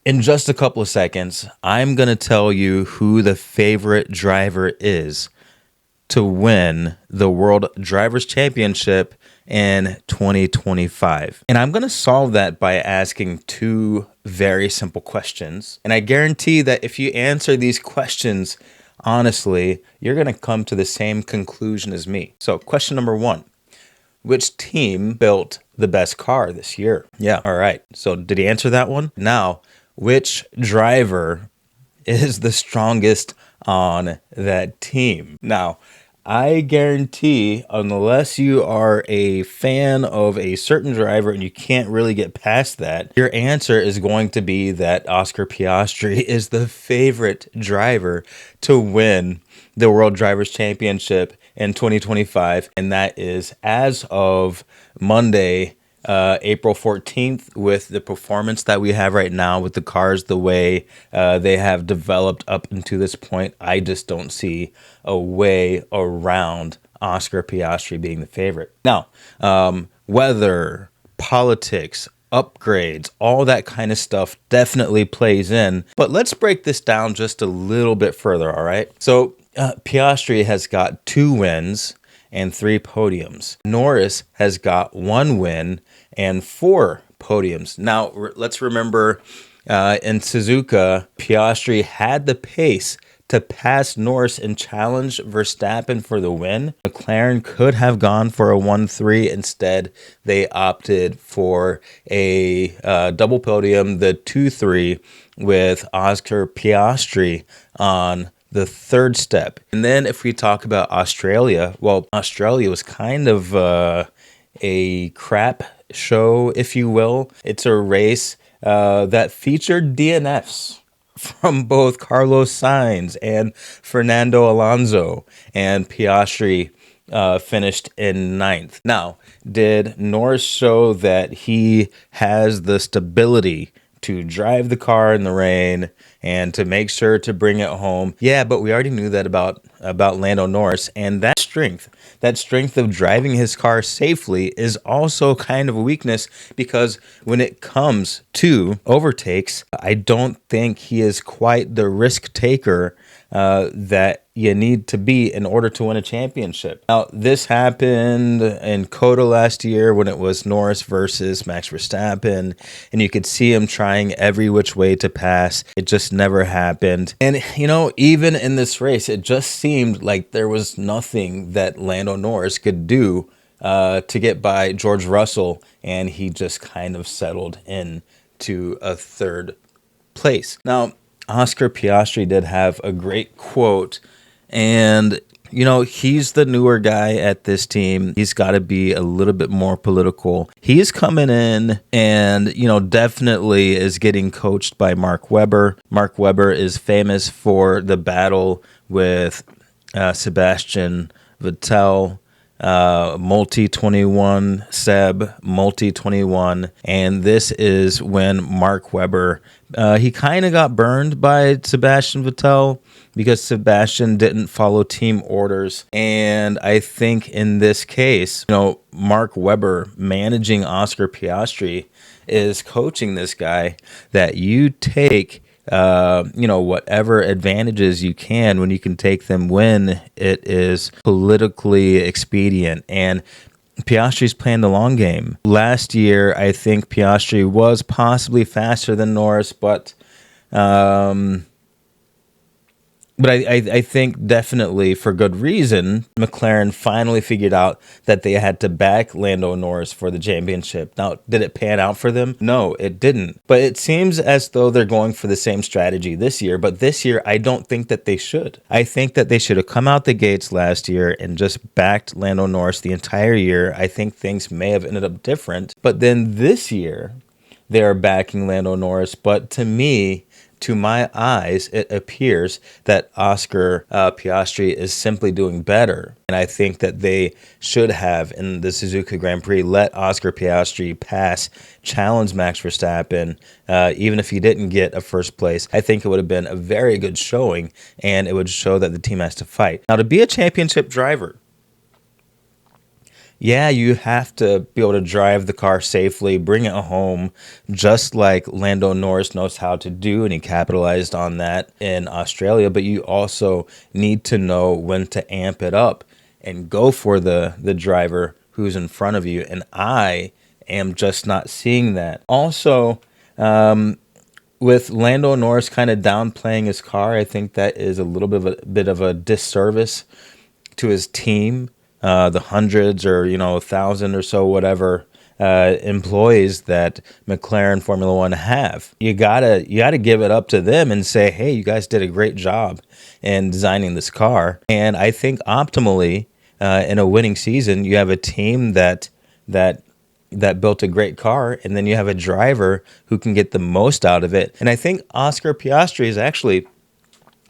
In just a couple of seconds, I'm going to tell you who the favorite driver is to win the World Drivers' Championship in 2025. And I'm going to solve that by asking two very simple questions. And I guarantee that if you answer these questions honestly, you're going to come to the same conclusion as me. So, question number one. Which team built the best car this year? Yeah, all right. So, did he answer that one? Now, which driver is the strongest on that team? Now, I guarantee, unless you are a fan of a certain driver and you can't really get past that, your answer is going to be that Oscar Piastri is the favorite driver to win the World Drivers' Championship in 2025. And that is as of Monday, April 14th, with the performance that we have right now with the cars the way they have developed up into this point. I just don't see a way around Oscar Piastri being the favorite. Now, weather, politics, upgrades, all that kind of stuff definitely plays in. But let's break this down just a little bit further, all right? So Piastri has got 2 wins and 3 podiums. Norris has got 1 win and 4 podiums. Now, let's remember in Suzuka, Piastri had the pace to pass Norris and challenge Verstappen for the win. McLaren could have gone for a 1-3. Instead, they opted for a double podium, the 2-3, with Oscar Piastri on the 3rd step. And then if we talk about Australia, well, Australia was kind of a crap show, if you will. It's a race that featured DNFs from both Carlos Sainz and Fernando Alonso, and Piastri finished in 9th. Now, did Norris show that he has the stability to drive the car in the rain and to make sure to bring it home? Yeah, but we already knew that about Lando Norris, and that strength of driving his car safely is also kind of a weakness, because when it comes to overtakes, I don't think he is quite the risk taker that you need to be in order to win a championship. Now, this happened in COTA last year when it was Norris versus Max Verstappen, and you could see him trying every which way to pass. It just never happened. And, even in this race, it just seemed like there was nothing that Lando Norris could do to get by George Russell, and he just kind of settled into a 3rd place. Now, Oscar Piastri did have a great quote, and he's the newer guy at this team. He's got to be a little bit more political. He's coming in and, definitely is getting coached by Mark Webber. Mark Webber is famous for the battle with Sebastian Vettel, multi-21, Seb, multi-21. And this is when Mark Webber, he kind of got burned by Sebastian Vettel because Sebastian didn't follow team orders. And I think in this case, Mark Webber managing Oscar Piastri is coaching this guy that you take whatever advantages you can when you can take them when it is politically expedient. And Piastri's playing the long game. Last year, I think Piastri was possibly faster than Norris, but I think definitely for good reason, McLaren finally figured out that they had to back Lando Norris for the championship. Now, did it pan out for them? No, it didn't. But it seems as though they're going for the same strategy this year. But this year, I don't think that they should. I think that they should have come out the gates last year and just backed Lando Norris the entire year. I think things may have ended up different. But then this year, they are backing Lando Norris. But to me, to my eyes, it appears that Oscar Piastri is simply doing better. And I think that they should have, in the Suzuka Grand Prix, let Oscar Piastri challenge Max Verstappen, even if he didn't get a 1st place. I think it would have been a very good showing, and it would show that the team has to fight. Now, to be a championship driver, Yeah, you have to be able to drive the car safely, bring it home, just like Lando Norris knows how to do, and he capitalized on that in Australia. But you also need to know when to amp it up and go for the driver who's in front of you. And I am just not seeing that. Also, with Lando Norris kind of downplaying his car, I think that is a little bit of a disservice to his team, the hundreds or 1,000 or so whatever employees that McLaren Formula One have. You gotta give it up to them and say, hey, you guys did a great job in designing this car. And I think optimally, in a winning season, you have a team that built a great car, and then you have a driver who can get the most out of it. And I think Oscar Piastri is actually,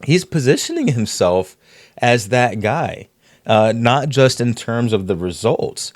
he's positioning himself as that guy, not just in terms of the results,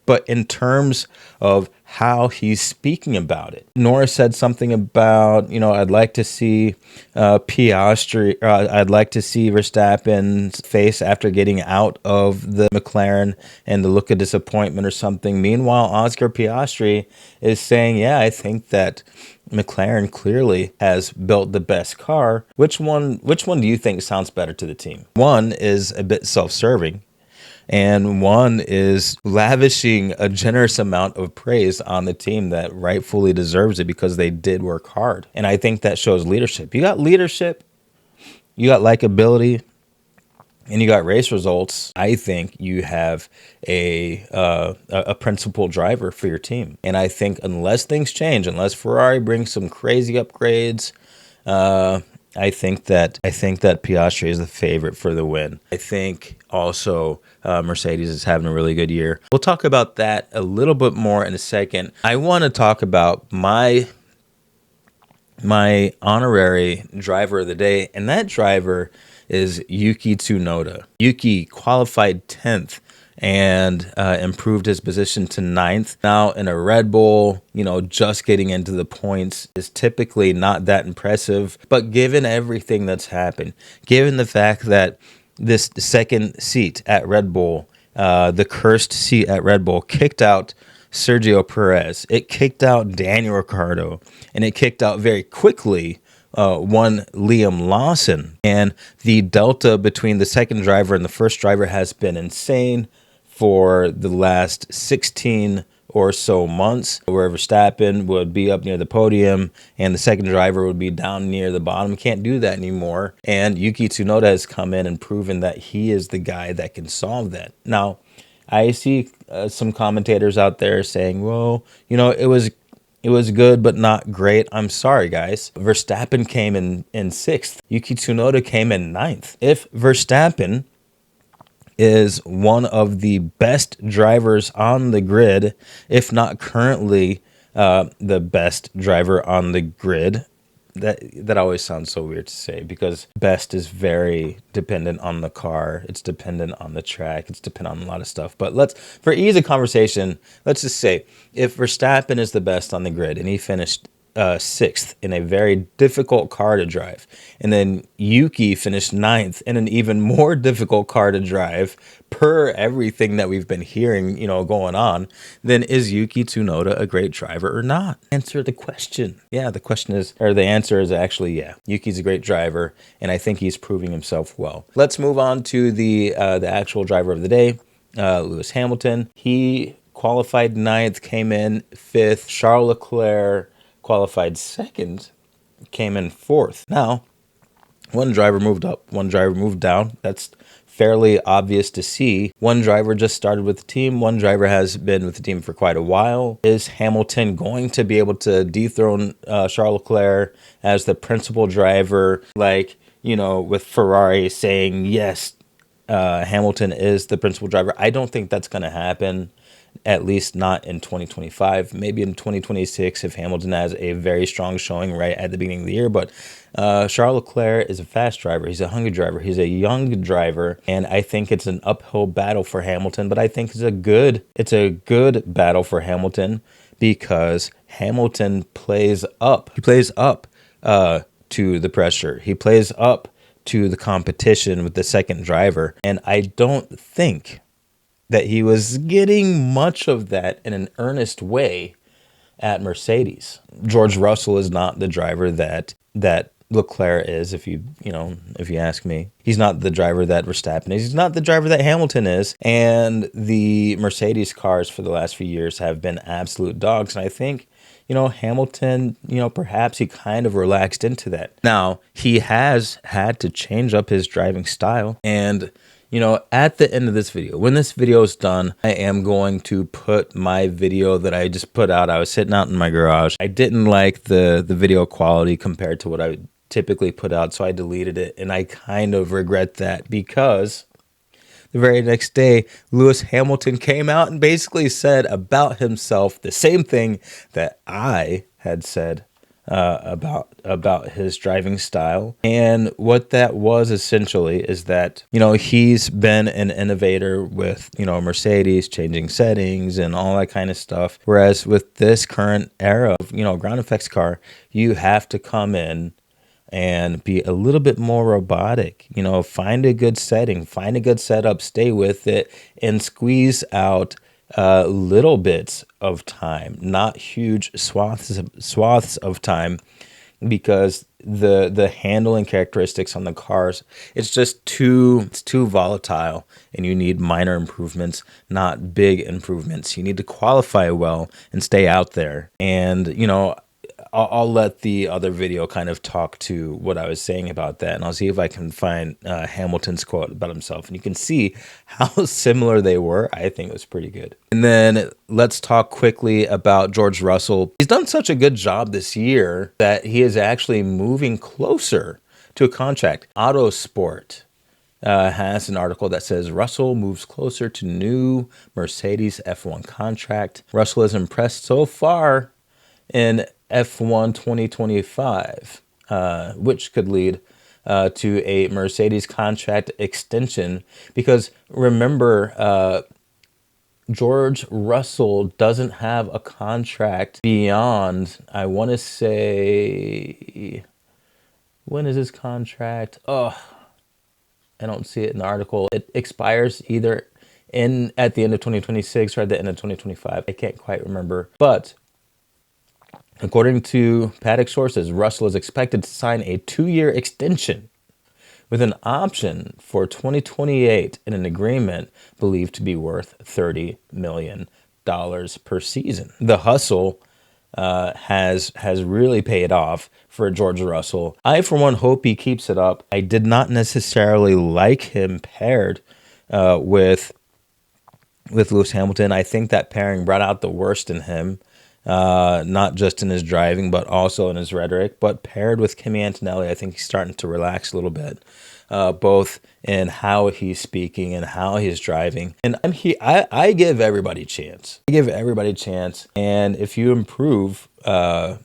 but in terms of how he's speaking about it. Norris said something about, I'd like to see Piastri, I'd like to see Verstappen's face after getting out of the McLaren and the look of disappointment or something. Meanwhile, Oscar Piastri is saying, yeah, I think that McLaren clearly has built the best car. Which one do you think sounds better to the team? One is a bit self-serving, and one is lavishing a generous amount of praise on the team that rightfully deserves it because they did work hard. And I think that shows leadership. You got leadership, you got likability, and you got race results. I think you have a principal driver for your team. And I think unless things change, unless Ferrari brings some crazy upgrades, I think that Piastri is the favorite for the win. I think also Mercedes is having a really good year. We'll talk about that a little bit more in a second. I want to talk about my honorary driver of the day, and that driver is Yuki Tsunoda. Yuki qualified 10th and improved his position to 9th. Now in a Red Bull, just getting into the points is typically not that impressive. But given everything that's happened, given the fact that this second seat at Red Bull, the cursed seat at Red Bull, kicked out Sergio Perez, it kicked out Daniel Ricciardo, and it kicked out very quickly one Liam Lawson. And the delta between the second driver and the first driver has been insane for the last 16 or so months, where Verstappen would be up near the podium and the second driver would be down near the bottom. Can't do that anymore. And Yuki Tsunoda has come in and proven that he is the guy that can solve that. Now, I see some commentators out there saying, well, it was good, but not great. I'm sorry, guys. Verstappen came in 6th. Yuki Tsunoda came in 9th. If Verstappen is one of the best drivers on the grid, if not currently the best driver on the grid. That always sounds so weird to say, because best is very dependent on the car. It's dependent on the track. It's dependent on a lot of stuff. But for ease of conversation, let's just say if Verstappen is the best on the grid and he finished 6th in a very difficult car to drive, and then Yuki finished 9th in an even more difficult car to drive, per everything that we've been hearing, going on, then is Yuki Tsunoda a great driver or not? Answer the question. Yeah, the answer is actually yeah. Yuki's a great driver, and I think he's proving himself well. Let's move on to the actual driver of the day, Lewis Hamilton. He qualified 9th, came in 5th. Charles Leclerc qualified 2nd, came in 4th. Now, one driver moved up, one driver moved down. That's fairly obvious to see. One driver just started with the team. One driver has been with the team for quite a while. Is Hamilton going to be able to dethrone Charles Leclerc as the principal driver, with Ferrari saying, yes, Hamilton is the principal driver? I don't think that's going to happen. At least not in 2025, maybe in 2026 if Hamilton has a very strong showing right at the beginning of the year. But Charles Leclerc is a fast driver. He's a hungry driver. He's a young driver. And I think it's an uphill battle for Hamilton. But I think it's a good battle for Hamilton, because Hamilton plays up. He plays up to the pressure. He plays up to the competition with the second driver. And I don't think that he was getting much of that in an earnest way at Mercedes. George Russell is not the driver that Leclerc is, if you ask me. He's not the driver that Verstappen is. He's not the driver that Hamilton is. And the Mercedes cars for the last few years have been absolute dogs. And I think, Hamilton, perhaps he kind of relaxed into that. Now, he has had to change up his driving style. And at the end of this video, when this video is done, I am going to put my video that I just put out. I was sitting out in my garage. I didn't like the video quality compared to what I would typically put out, so I deleted it. And I kind of regret that because the very next day, Lewis Hamilton came out and basically said about himself the same thing that I had said about his driving style. And what that was essentially is that, he's been an innovator with, Mercedes changing settings and all that kind of stuff. Whereas with this current era of, ground effects car, you have to come in and be a little bit more robotic, find a good setting, find a good setup, stay with it, and squeeze out little bits of time, not huge swaths of time, because the handling characteristics on the cars, it's too volatile, and you need minor improvements, not big improvements. You need to qualify well and stay out there. And I'll let the other video kind of talk to what I was saying about that, and I'll see if I can find Hamilton's quote about himself, and you can see how similar they were. I think it was pretty good. And then let's talk quickly about George Russell. He's done such a good job this year that he is actually moving closer to a contract. Autosport has an article that says Russell moves closer to new Mercedes F1 contract. Russell is impressed so far in F1 2025, which could lead to a Mercedes contract extension. Because remember, George Russell doesn't have a contract beyond, I want to say, when is his contract? Oh, I don't see it in the article. It expires either at the end of 2026 or at the end of 2025. I can't quite remember. But according to paddock sources, Russell is expected to sign a 2-year extension with an option for 2028 in an agreement believed to be worth $30 million per season. The hustle has really paid off for George Russell. I, for one, hope he keeps it up. I did not necessarily like him paired with Lewis Hamilton. I think that pairing brought out the worst in him. Not just in his driving, but also in his rhetoric. But paired with Kimi Antonelli, I think he's starting to relax a little bit, both in how he's speaking and how he's driving. And I give everybody a chance. I give everybody a chance. And if you improve, PR-wise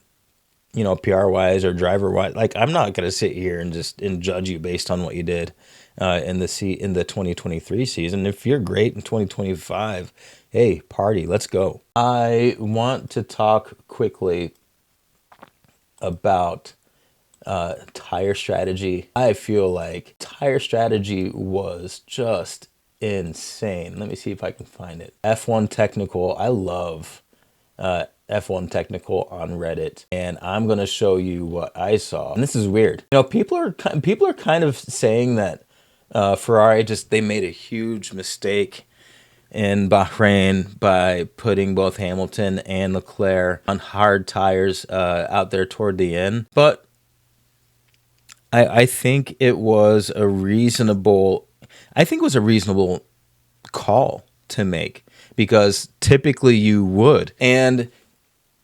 or driver-wise, like, I'm not going to sit here and judge you based on what you did in the 2023 season. If you're great in 2025, hey, party, let's go. I want to talk quickly about tire strategy. I feel like tire strategy was just insane. Let me see if I can find it. F1 Technical. I love F1 Technical on Reddit, and I'm gonna show you what I saw. And this is weird. People are kind of saying that Ferrari they made a huge mistake in Bahrain by putting both Hamilton and Leclerc on hard tires out there toward the end. But I think it was a reasonable call to make, because typically you would. And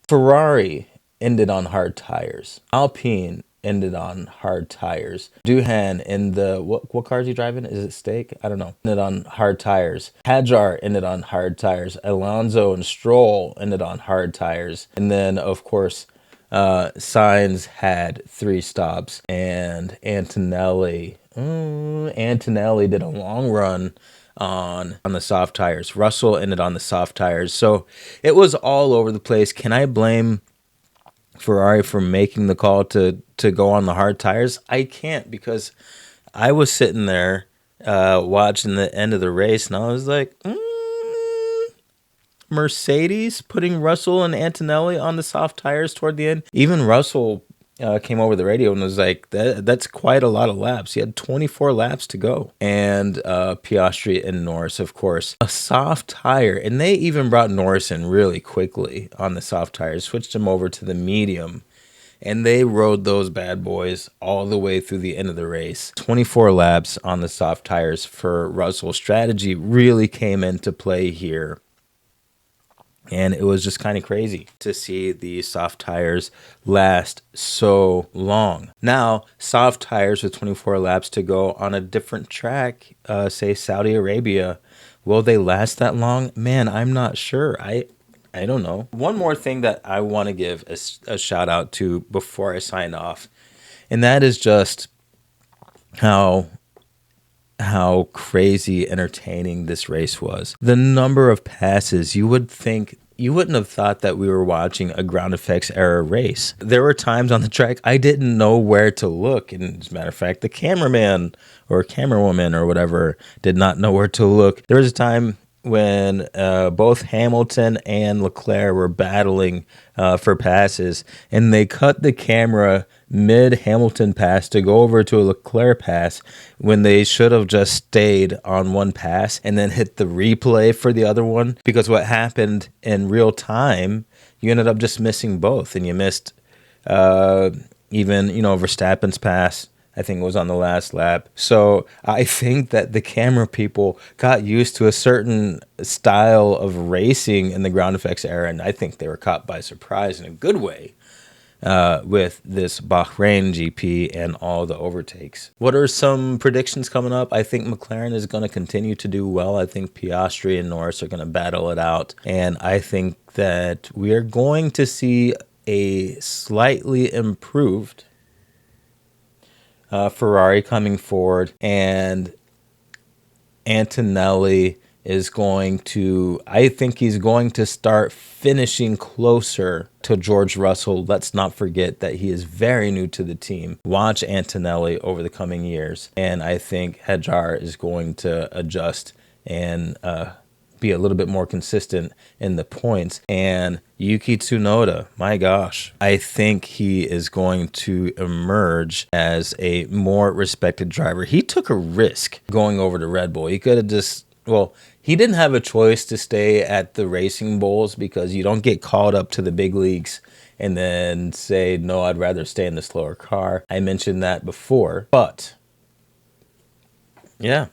Ferrari ended on hard tires. Alpine ended on hard tires. Duhan in the what car is he driving? Is it Stake? I don't know. Ended on hard tires. Hadjar ended on hard tires. Alonso and Stroll ended on hard tires. And then of course Sainz had 3 stops, and Antonelli did a long run on the soft tires. Russell ended on the soft tires. So it was all over the place. Can I blame Ferrari for making the call to go on the hard tires? I can't, because I was sitting there watching the end of the race, and I was like, Mercedes putting Russell and Antonelli on the soft tires toward the end. Even Russell came over the radio and was like, that's quite a lot of laps. He had 24 laps to go. And Piastri and Norris, of course, a soft tire. And they even brought Norris in really quickly on the soft tires, switched him over to the medium. And they rode those bad boys all the way through the end of the race. 24 laps on the soft tires for Russell. Strategy really came into play here. And it was just kind of crazy to see the soft tires last so long. Now, soft tires with 24 laps to go on a different track, say Saudi Arabia, will they last that long? Man, I'm not sure. I don't know. One more thing that I want to give a shout out to before I sign off, and that is just how crazy entertaining this race was. The number of passes, you wouldn't have thought that we were watching a ground effects era race. There were times on the track I didn't know where to look. And as a matter of fact, the cameraman or camerawoman or whatever did not know where to look. There was a time when both Hamilton and Leclerc were battling for passes, and they cut the camera mid-Hamilton pass to go over to a Leclerc pass when they should have just stayed on one pass and then hit the replay for the other one, because what happened in real time, you ended up just missing both, and you missed even, Verstappen's pass. I think it was on the last lap. So I think that the camera people got used to a certain style of racing in the ground effects era, and I think they were caught by surprise in a good way with this Bahrain GP and all the overtakes. What are some predictions coming up? I think McLaren is going to continue to do well. I think Piastri and Norris are going to battle it out, and I think that we are going to see a slightly improved Ferrari coming forward, and Antonelli is I think he's going to start finishing closer to George Russell. Let's not forget that he is very new to the team. Watch Antonelli over the coming years, and I think Hajar is going to adjust and be a little bit more consistent in the points. And Yuki Tsunoda, my gosh, I think he is going to emerge as a more respected driver. He took a risk going over to Red Bull. He could have he didn't have a choice to stay at the Racing Bulls, because you don't get called up to the big leagues and then say, no, I'd rather stay in the slower car. I mentioned that before, but yeah,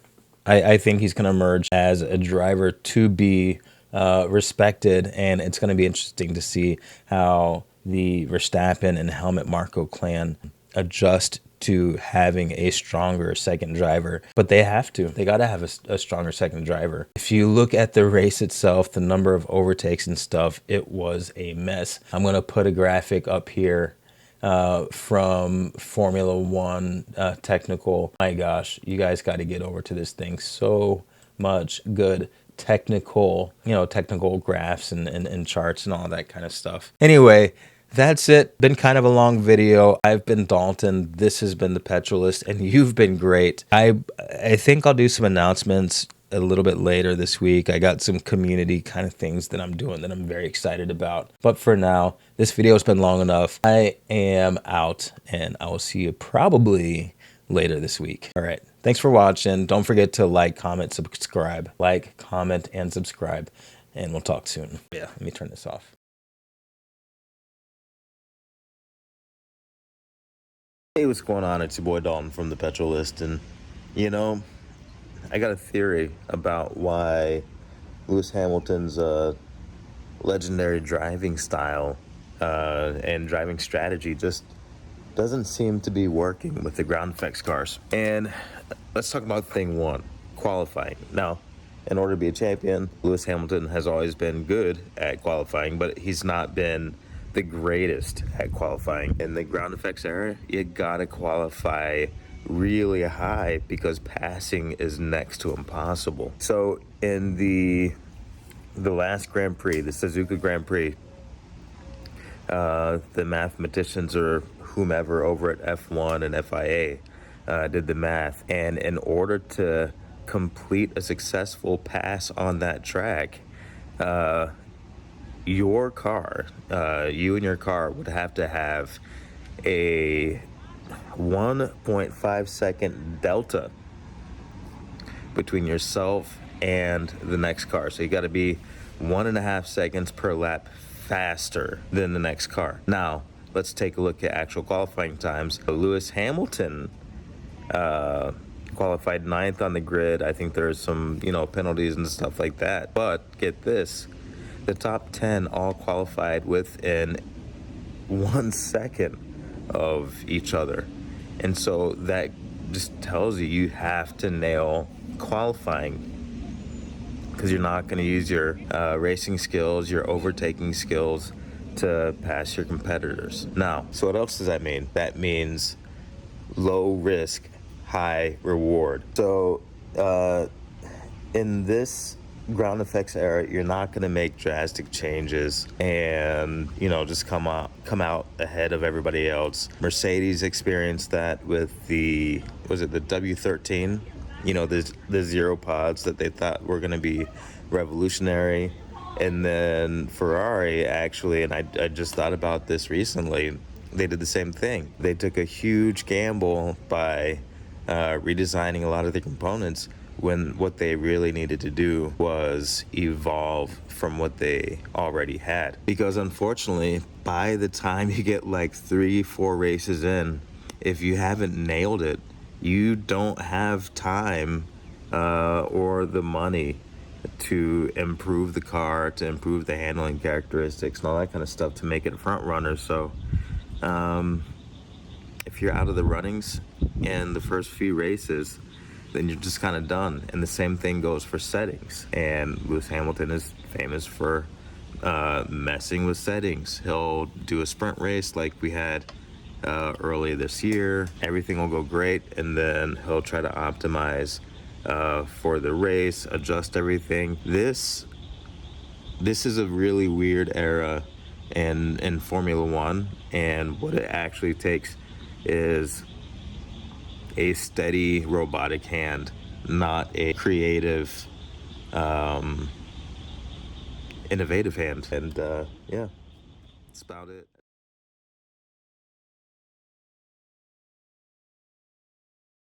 I think he's going to emerge as a driver to be respected, and it's going to be interesting to see how the Verstappen and Helmut Marko clan adjust to having a stronger second driver. But they have to. They got to have a stronger second driver. If you look at the race itself, the number of overtakes and stuff, it was a mess. I'm going to put a graphic up here from Formula One technical. My gosh, you guys got to get over to this thing. So much good technical graphs and charts and all that kind of stuff. Anyway, that's it. Been kind of a long video. I've been Dalton. This has been the Petrolist, and you've been great. I think I'll do some announcements a little bit later this week. I got some community kind of things that I'm doing that I'm very excited about. But for now, this video has been long enough. I am out, and I will see you probably later this week. All right. Thanks for watching. Don't forget to like, comment, subscribe. Like, comment, and subscribe. And we'll talk soon. Yeah, let me turn this off. Hey, what's going on? It's your boy Dalton from the Petrolist, and I got a theory about why Lewis Hamilton's legendary driving style and driving strategy just doesn't seem to be working with the ground effects cars. And let's talk about thing one, qualifying. Now, in order to be a champion, Lewis Hamilton has always been good at qualifying, but he's not been the greatest at qualifying. In the ground effects era, you gotta qualify really high because passing is next to impossible. So in the last Grand Prix, the Suzuka Grand Prix, the mathematicians or whomever over at F1 and FIA did the math, and in order to complete a successful pass on that track, your car, you and your car would have to have a 1.5 second delta between yourself and the next car. So you got to be 1.5 seconds per lap faster than the next car. Now, let's take a look at actual qualifying times. Lewis Hamilton qualified 9th on the grid. I think there's some, penalties and stuff like that. But get this, the top 10 all qualified within 1 second of each other. And so that just tells you have to nail qualifying, because you're not going to use your racing skills, your overtaking skills to pass your competitors. Now, so what else does that mean? That means low risk, high reward. So in this ground effects era, you're not going to make drastic changes and just come out ahead of everybody else. Mercedes experienced that with the W13, the zero pods that they thought were going to be revolutionary. And then Ferrari actually, and I just thought about this recently, they did the same thing. They took a huge gamble by redesigning a lot of the components, when what they really needed to do was evolve from what they already had. Because unfortunately, by the time you get like 3-4 races in, if you haven't nailed it, you don't have time or the money to improve the car, to improve the handling characteristics and all that kind of stuff to make it a front runner. So if you're out of the runnings in the first few races, then you're just kind of done. And the same thing goes for settings. And Lewis Hamilton is famous for messing with settings. He'll do a sprint race like we had early this year. Everything will go great, and then he'll try to optimize for the race, adjust everything. This is a really weird era in Formula One, and what it actually takes is a steady robotic hand, not a creative, innovative hand. And yeah, that's about it.